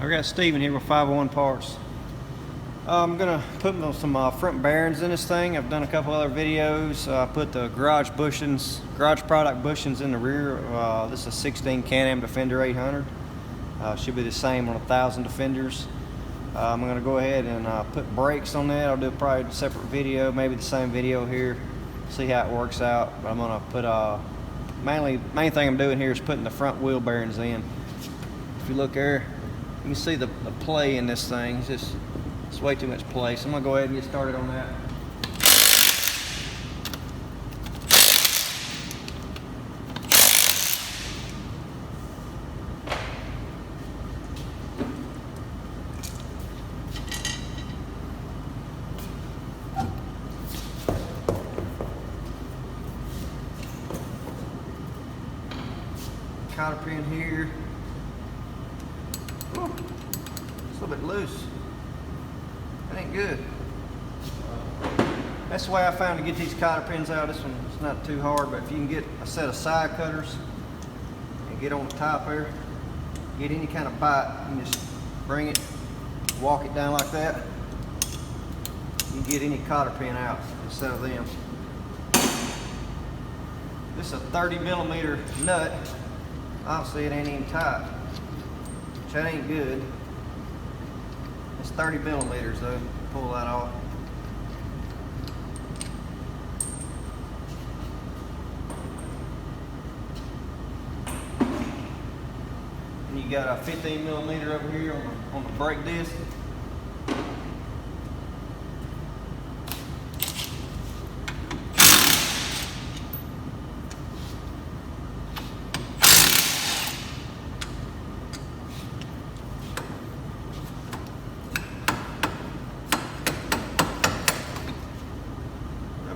I got Steven here with 501 Parts. I'm gonna put some front bearings in this thing. I've done a couple other videos. I put the garage product bushings in the rear. This is a 16 Can-Am Defender 800. Should be the same on 1,000 Defenders. I'm gonna go ahead and put brakes on that. I'll do probably a separate video, maybe the same video here. See how it works out. But I'm gonna put main thing I'm doing here is putting the front wheel bearings in. If you look there, you can see the play in this thing. It's way too much play. So I'm gonna go ahead and get started on that. Cotter pin here. Whew. It's a little bit loose. That ain't good. That's the way I found to get these cotter pins out. This one is not too hard, but if you can get a set of side cutters and get on the top there, get any kind of bite, you can just bring it, walk it down like that. You can get any cotter pin out instead of them. This is a 30mm nut. Obviously it ain't even tight, which that ain't good. It's 30mm though. Pull that off. And you got a 15mm over here on the brake disc.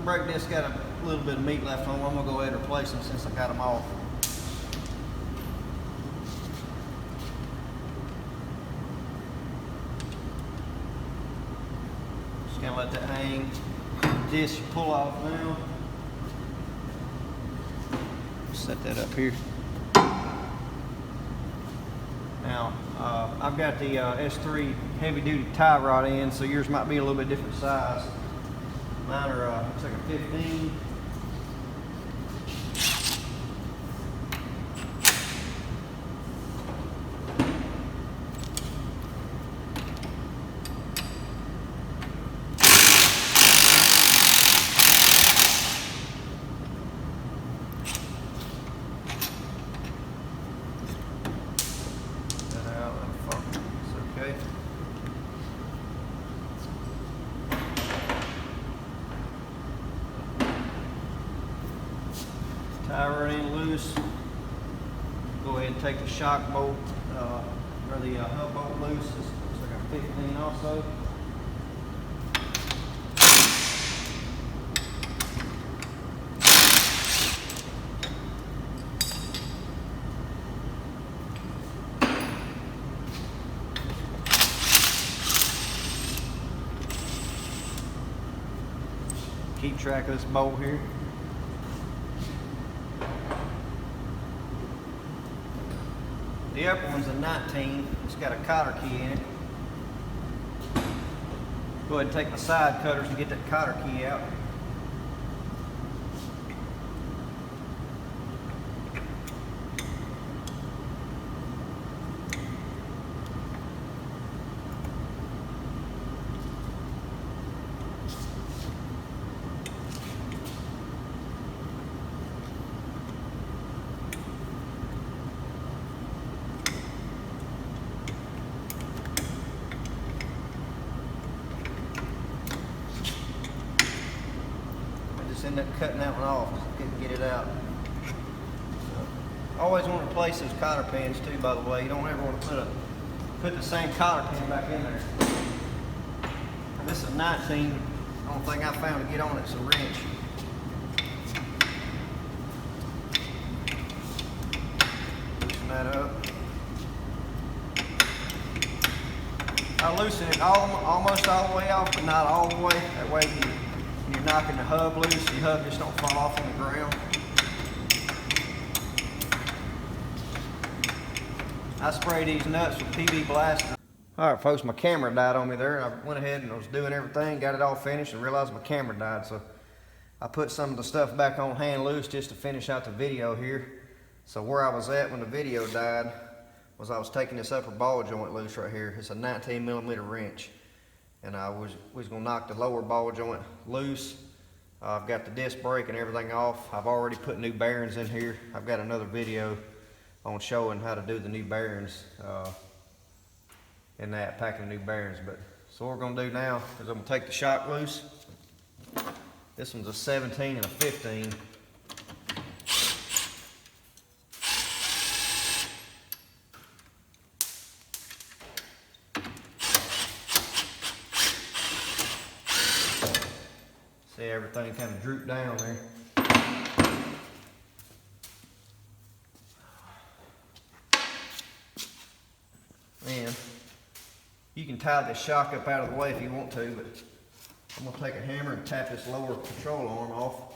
Brake disc got a little bit of meat left on them. I'm gonna go ahead and replace them since I got them off. Just gonna let that hang. Disc pull off now. Set that up here. Now I've got the S3 heavy duty tie rod in, so yours might be a little bit different size. Mine are, looks like a 15. Get that out, it's okay. Tie her in loose. Go ahead and take the shock bolt or the hub bolt loose. This looks like a 15 also. Keep track of this bolt here. The upper one's a 19. It's got a cotter key in it. Go ahead and take my side cutters and get that cotter key out. End up cutting that one off because I couldn't get it out. So, always want to replace those cotter pins too, by the way. You don't ever want to put the same cotter pin back in there. And this is 19. The only thing I found to get on it is a wrench. Loosen that up. I loosen it almost all the way off, but not all the way. That way you're knocking the hub loose, the hub just don't fall off on the ground. I spray these nuts with PB Blaster. All right, folks, my camera died on me there. I went ahead and was doing everything, got it all finished, and realized my camera died. So I put some of the stuff back on hand loose just to finish out the video here. So where I was at when the video died was I was taking this upper ball joint loose right here. It's a 19mm wrench. And I was gonna knock the lower ball joint loose. I've got the disc brake and everything off. I've already put new bearings in here. I've got another video on showing how to do the new bearings in that, packing new bearings. But so what we're gonna do now is I'm gonna take the shock loose. This one's a 17 and a 15. See, everything kind of drooped down there. And you can tie this shock up out of the way if you want to, but I'm going to take a hammer and tap this lower control arm off.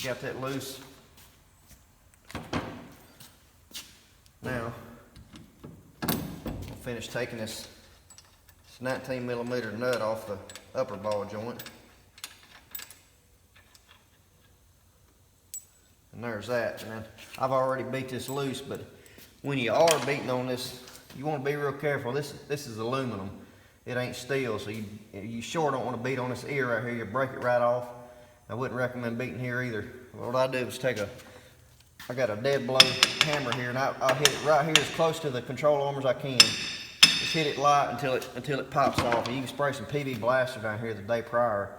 Got that loose. Now, I'll finish taking this 19mm nut off the upper ball joint. And there's that. And then I've already beat this loose, but when you are beating on this, you want to be real careful. This is aluminum. It ain't steel, so you sure don't want to beat on this ear right here. You break it right off. I wouldn't recommend beating here either. What I do is I got a dead blow hammer here, and I'll hit it right here as close to the control arm as I can. Just hit it light until it pops off. And you can spray some PB Blaster down here the day prior,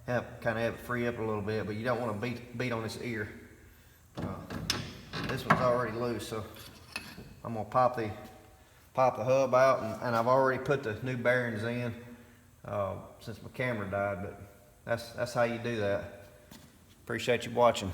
kind of have it free up a little bit, but you don't want to beat on this ear. This one's already loose, so I'm gonna pop the hub out, and I've already put the new bearings in since my camera died. But that's how you do that. Appreciate you watching.